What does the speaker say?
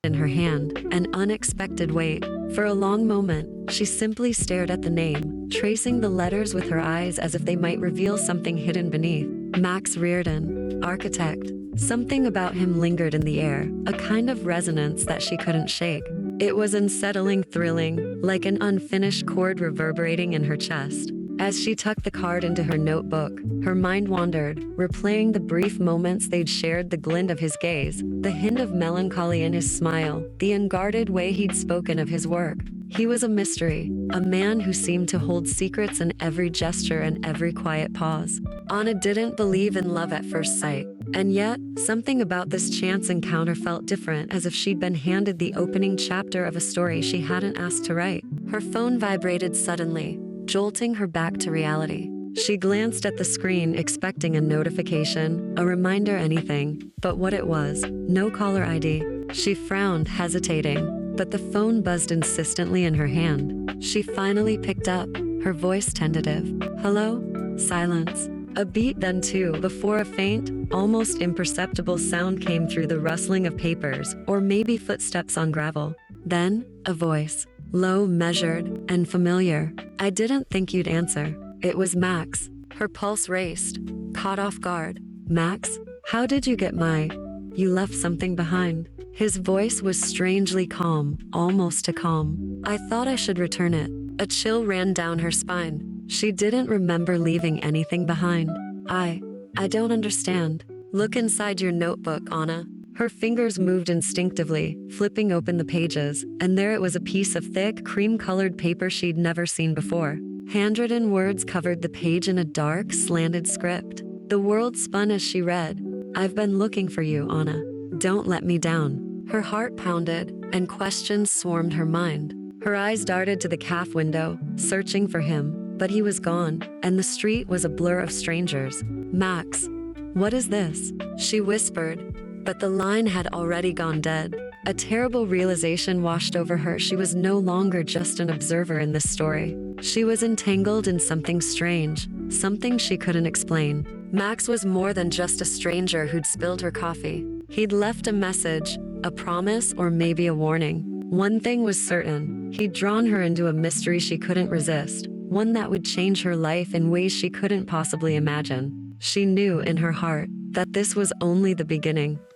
in her hand, an unexpected weight. For a long moment, she simply stared at the name, tracing the letters with her eyes as if they might reveal something hidden beneath. Max Reardon, architect. Something about him lingered in the air, a kind of resonance that she couldn't shake. It was unsettling, thrilling, like an unfinished chord reverberating in her chest. As she tucked the card into her notebook, her mind wandered, replaying the brief moments they'd shared, the glint of his gaze, the hint of melancholy in his smile, the unguarded way he'd spoken of his work. He was a mystery, a man who seemed to hold secrets in every gesture and every quiet pause. Anna didn't believe in love at first sight, and yet, something about this chance encounter felt different, as if she'd been handed the opening chapter of a story she hadn't asked to write. Her phone vibrated suddenly, jolting her back to reality. She glanced at the screen, expecting a notification, a reminder, anything, but what it was, no caller ID. She frowned, hesitating, but the phone buzzed insistently in her hand. She finally picked up, her voice tentative. "Hello?" Silence. A beat, then two, before a faint, almost imperceptible sound came through, the rustling of papers, or maybe footsteps on gravel. Then, a voice. Low, measured, and familiar. "I didn't think you'd answer." It was Max. Her pulse raced, caught off guard. "Max, how did you get my... You left something behind." His voice was strangely calm, almost too calm. "I thought I should return it." A chill ran down her spine. She didn't remember leaving anything behind. I don't understand." "Look inside your notebook, Anna." Her fingers moved instinctively, flipping open the pages, and there it was, a piece of thick, cream-colored paper she'd never seen before. Handwritten words covered the page in a dark, slanted script. The world spun as she read. "I've been looking for you, Anna. Don't let me down." Her heart pounded, and questions swarmed her mind. Her eyes darted to the cafe window, searching for him, but he was gone, and the street was a blur of strangers. "Max, what is this?" she whispered. But the line had already gone dead. A terrible realization washed over her. She was no longer just an observer in this story. She was entangled in something strange, something she couldn't explain. Max was more than just a stranger who'd spilled her coffee. He'd left a message, a promise, or maybe a warning. One thing was certain: he'd drawn her into a mystery she couldn't resist, one that would change her life in ways she couldn't possibly imagine. She knew in her heart that this was only the beginning.